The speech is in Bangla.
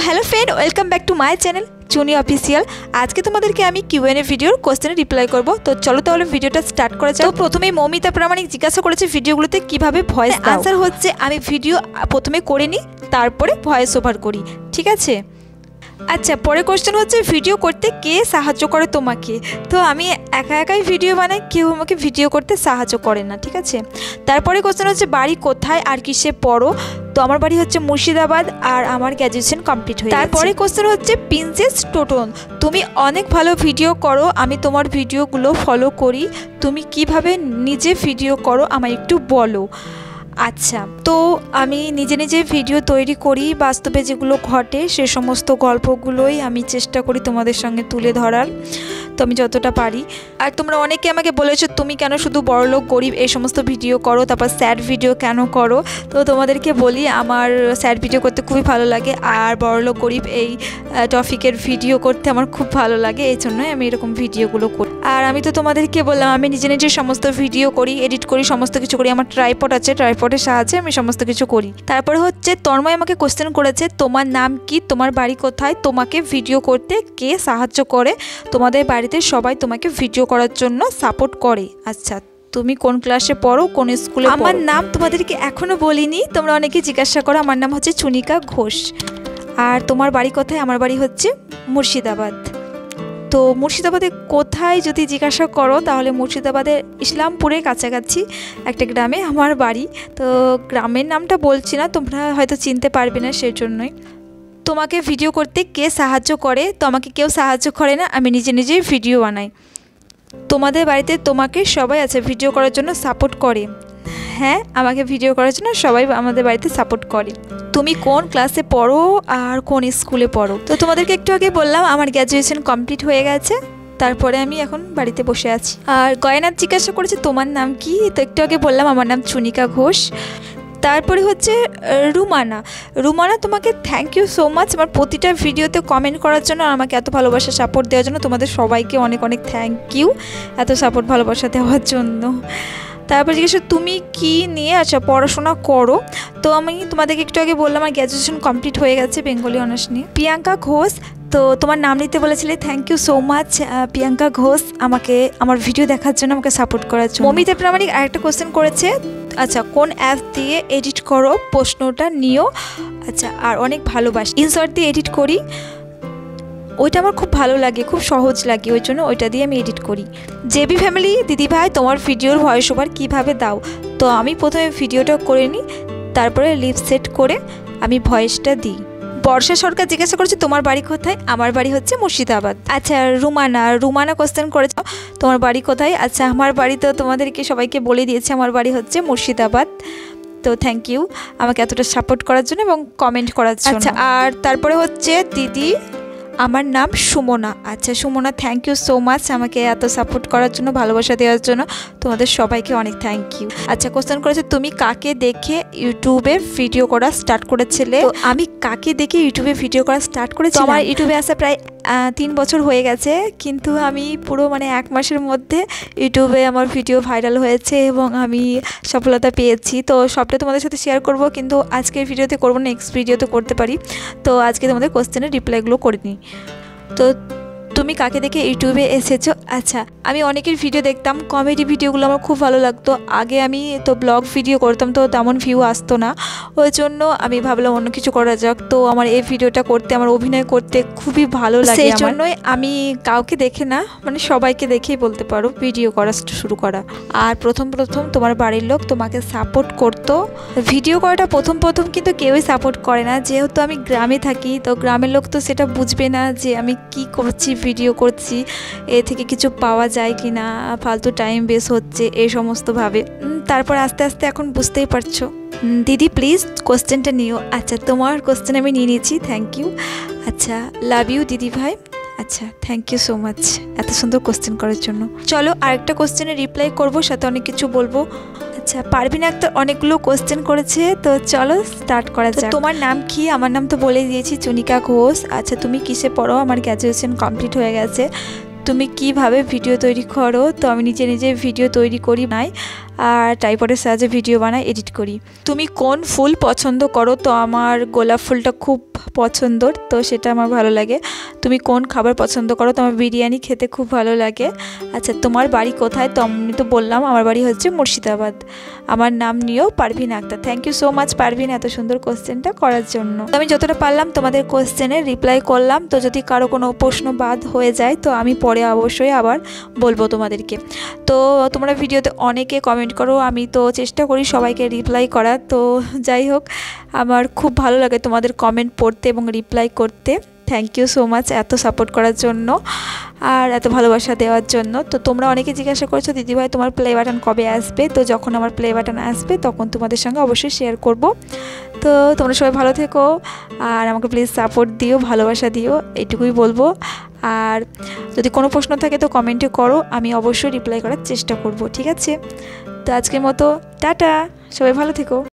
Hello friend welcome back to my channel Chuni official. आज के तुम्हादेरके आमी Q&A भिडियोर कोश्चेने रिप्लाई करब। तो चलो ताहले भिडियोटा स्टार्ट करा जाक। तो प्रथमेই मौमिता प्रामाणिक जिज्ञासा करेছে ভিডিওগুলোতে কিভাবে ভয়েস দাও। आंसर হচ্ছে আমি ভিডিও প্রথমে করে নি তারপরে ভয়েস ওভার করি, ঠিক আছে। আচ্ছা, পরে কোশ্চেন হচ্ছে ভিডিও করতে কে সাহায্য করে তোমাকে। তো আমি একা একাই ভিডিও বানাই, কেউ আমাকে ভিডিও করতে সাহায্য করে না, ঠিক আছে। তারপরে কোশ্চেন হচ্ছে বাড়ি কোথায় আর কিসে পড়ো। তো আমার বাড়ি হচ্ছে মুর্শিদাবাদ আর আমার গ্র্যাজুয়েশন কমপ্লিট হয়ে গেছে। তারপরে কোশ্চেন হচ্ছে প্রিন্সেস টোটন, তুমি অনেক ভালো ভিডিও করো, আমি তোমার ভিডিওগুলো ফলো করি, তুমি কিভাবে নিজে ভিডিও করো আমায় একটু বলো। আচ্ছা, তো আমি নিজে নিজে ভিডিও তৈরি করি, বাস্তবে যেগুলো ঘটে সে সমস্ত গল্পগুলোই আমি চেষ্টা করি তোমাদের সঙ্গে তুলে ধরার, তো আমি যতটা পারি। আর তোমরা অনেকে আমাকে বলেছো তুমি কেন শুধু বড়লোক গরিব এই সমস্ত ভিডিও করো, তারপর স্যাড ভিডিও কেন করো। তো তোমাদেরকে বলি আমার স্যাড ভিডিও করতে খুবই ভালো লাগে, আর বড়লোক গরিব এই টপিকের ভিডিও করতে আমার খুব ভালো লাগে, এই জন্যই আমি এরকম ভিডিওগুলো করি। আর আমি তো তোমাদেরকে বললাম আমি নিজে নিজে সমস্ত ভিডিও করি, এডিট করি, সমস্ত কিছু করি। আমার ট্রাইপড আছে, ট্রাইপডের সাহায্যে আমি সমস্ত কিছু করি। তারপরে হচ্ছে তন্ময় আমাকে কোশ্চেন করেছে তোমার নাম কি, তোমার বাড়ি কোথায়, তোমাকে ভিডিও করতে কে সাহায্য করে, তোমাদের বাড়িতে সবাই তোমাকে ভিডিও করার জন্য সাপোর্ট করে। আচ্ছা, তুমি কোন ক্লাসে পড়ো, কোন স্কুলে পড়ো। আমার নাম তোমাদেরকে এখনও বলিনি, তোমরা অনেকে জিজ্ঞাসা করো। আমার নাম হচ্ছে চুনিকা ঘোষ। আর তোমার বাড়ি কোথায়, আমার বাড়ি হচ্ছে মুর্শিদাবাদ। তো মুর্শিদাবাদে কোথায় যদি জিজ্ঞাসা করো তাহলে মুর্শিদাবাদের ইসলামপুরের কাছাকাছি একটা গ্রামে আমার বাড়ি। তো গ্রামের নামটা বলছি না, তোমরা হয়তো চিনতে পারবে না, সেই জন্যই। তোমাকে ভিডিও করতে কে সাহায্য করে, তো আমাকে কেউ সাহায্য করে না, আমি নিজে নিজেই ভিডিও বানাই। তোমাদের বাড়িতে তোমাকে সবাই আছে ভিডিও করার জন্য সাপোর্ট করে। হ্যাঁ, আমাকে ভিডিও করার জন্য সবাই আমাদের বাড়িতে সাপোর্ট করে। তুমি কোন ক্লাসে পড়ো আর কোন স্কুলে পড়ো। তো তোমাদেরকে একটু আগে বললাম আমার গ্র্যাজুয়েশন কমপ্লিট হয়ে গেছে, তারপরে আমি এখন বাড়িতে বসে আছি। আর গয়নাথ জিজ্ঞাসা করেছে তোমার নাম কি, তো একটু আগে বললাম আমার নাম চুনিকা ঘোষ। তারপরে হচ্ছে রুমানা। রুমানা, তোমাকে থ্যাংক ইউ সো মাচ আমার প্রতিটা ভিডিওতে কমেন্ট করার জন্য, আর আমাকে এত ভালোবাসা সাপোর্ট দেওয়ার জন্য। তোমাদের সবাইকে অনেক অনেক থ্যাংক ইউ এত সাপোর্ট ভালোবাসা দেওয়ার জন্য। তারপর জিজ্ঞেস তুমি কী নিয়ে আচ্ছা পড়াশোনা করো। তো আমি তোমাদেরকে একটু আগে বললাম আমার গ্র্যাজুয়েশন কমপ্লিট হয়ে গেছে বেঙ্গলি অনার্স নিয়ে। প্রিয়াঙ্কা ঘোষ, তো তোমার নাম নিতে বলেছিলে, thank you so much Priyanka Ghosh আমাকে আমার ভিডিও দেখার জন্য, আমাকে সাপোর্ট করার জন্য। মমিতা প্রামাণিক আরেকটা কোশ্চেন করেছে, আচ্ছা কোন অ্যাপ দিয়ে এডিট করো, প্রশ্নটা নিও। আচ্ছা, আর অনেক ভালোবাসি, ইনসার্ট দিয়ে এডিট করি, ওইটা আমার খুব ভালো লাগে, খুব সহজ লাগে, ওই জন্য ওইটা দিয়ে আমি এডিট করি। জেবি ফ্যামিলি দিদিভাই তোমার ভিডিওর ভয়েস ওভার কীভাবে দাও। তো আমি প্রথমে ভিডিওটা করে নিই, তারপরে লিপ সেট করে আমি ভয়েসটা দিই। বর্ষা সরকার জিজ্ঞাসা করেছে তোমার বাড়ি কোথায়, আমার বাড়ি হচ্ছে মুর্শিদাবাদ। আচ্ছা, রুমানা কোশ্চেন করেছে তোমার বাড়ি কোথায়। আচ্ছা, আমার বাড়ি তো তোমাদেরকে সবাইকে বলে দিয়েছে, আমার বাড়ি হচ্ছে মুর্শিদাবাদ। তো থ্যাংক ইউ আমাকে এতটা সাপোর্ট করার জন্য এবং কমেন্ট করার জন্য। আচ্ছা, আর তারপরে হচ্ছে দিদি আমার নাম সুমনা। আচ্ছা Sumana, thank you so much আমাকে এত সাপোর্ট করার জন্য, ভালোবাসা দেওয়ার জন্য, তোমাদের সবাইকে অনেক থ্যাংক ইউ। আচ্ছা, কোশ্চেন করেছে তুমি কাকে দেখে ইউটিউবে ভিডিও করা স্টার্ট করেছিলে। তো আমি কাকে দেখে ইউটিউবে ভিডিও করা স্টার্ট করেছি, আমার ইউটিউবে আসা প্রায় 3 বছর হয়ে গেছে, কিন্তু আমি পুরো 1 মাসের মধ্যে ইউটিউবে আমার ভিডিও ভাইরাল হয়েছে এবং আমি সফলতা পেয়েছি। তো সবটা তোমাদের সাথে শেয়ার করব, কিন্তু আজকের ভিডিওতে করবো না, নেক্সট ভিডিওতে করতে পারি। তো আজকে তোমাদের কোশ্চেনের রিপ্লাইগুলো করে নিই। তো তুমি কাকে দেখে ইউটিউবে এসেছো। আচ্ছা, আমি অনেকের ভিডিও দেখতাম, কমেডি ভিডিওগুলো আমার খুব ভালো লাগতো। আগে আমি তো ব্লগ ভিডিও করতাম, তো তেমন ভিউ আসতো না, ওই জন্য আমি ভাবলাম অন্য কিছু করা যাক। তো আমার এই ভিডিওটা করতে, আমার অভিনয় করতে খুবই ভালো লাগে, সেই জন্যই আমি কাউকে দেখে না, সবাইকে দেখেই বলতে পারো ভিডিও করা শুরু করা। আর প্রথম তোমার বাড়ির লোক তোমাকে সাপোর্ট করতো। ভিডিও করাটা প্রথম কিন্তু কেউই সাপোর্ট করে না, যেহেতু আমি গ্রামে থাকি, তো গ্রামের লোক তো সেটা বুঝবে না যে আমি কি করছি, ভিডিও করছি, এ থেকে কিছু পাওয়া যায় কি না, ফালতু টাইম বেস্ট হচ্ছে, এই সমস্তভাবে। তারপর আস্তে আস্তে এখন বুঝতেই পারছো। দিদি প্লিজ কোশ্চেনটা নিও। আচ্ছা, তোমার কোশ্চেন আমি নিয়ে নিয়েছি, থ্যাংক ইউ। আচ্ছা, লাভ ইউ দিদি ভাই। আচ্ছা, থ্যাংক ইউ সো মাচ এত সুন্দর কোশ্চেন করার জন্য। চলো আরেকটা কোশ্চেনের রিপ্লাই করবো, সাথে অনেক কিছু বলবো। আচ্ছা, পারভিন আক্তার অনেকগুলো কোশ্চেন করেছে, তো চলো স্টার্ট করা যাক। তোমার নাম কি, আমার নাম তো বলে দিয়েছি চুনিকা ঘোষ। আচ্ছা, তুমি কিসে পড়ো, আমার গ্র্যাজুয়েশন কমপ্লিট হয়ে গেছে। তুমি কিভাবে ভিডিও তৈরি করো। তো আমি নিজে নিজে ভিডিও তৈরি করি নাই। আর ট্রাইপডের সাহায্যে ভিডিও বানাই, এডিট করি। তুমি কোন ফুল পছন্দ করো? তো আমার গোলাপ ফুলটা খুব পছন্দর, তো সেটা আমার ভালো লাগে। তুমি কোন খাবার পছন্দ করো? তো আমার বিরিয়ানি খেতে খুব ভালো লাগে। আচ্ছা, তোমার বাড়ি কোথায়? তো আমি তো বললাম আমার বাড়ি হচ্ছে মুর্শিদাবাদ। আমার নাম নিয়েও Parvin Akhtar. Thank you so much Parvin এত সুন্দর কোশ্চেনটা করার জন্য। আমি যতটা পারলাম তোমাদের কোশ্চেনের রিপ্লাই করলাম। তো যদি কারো কোনো প্রশ্ন বাদ হয়ে যায় তো আমি পরে অবশ্যই আবার বলবো তোমাদেরকে। তো তোমরা ভিডিওতে অনেকে কমেন্ট করো, আমি তো চেষ্টা করি সবাইকে রিপ্লাই করার। তো যাই হোক, আমার খুব ভালো লাগে তোমাদের কমেন্ট পড়তে এবং রিপ্লাই করতে। থ্যাংক ইউ সো মাচ এত সাপোর্ট করার জন্য আর এত ভালোবাসা দেওয়ার জন্য। তো তোমরা অনেকে জিজ্ঞাসা করছো দিদিভাই তোমার প্লে বাটন কবে আসবে? তো যখন আমার প্লে বাটন আসবে তখন তোমাদের সঙ্গে অবশ্যই শেয়ার করব। তো তোমরা সবাই ভালো থেকো আর আমাকে প্লিজ সাপোর্ট দিও, ভালোবাসা দিও, এইটুকুই বলবো। আর যদি কোনো প্রশ্ন থাকে তো কমেন্টে করো, আমি অবশ্যই রিপ্লাই করার চেষ্টা করব, ঠিক আছে? তো আজকের মতো টাটা, সবাই ভালো থেকো।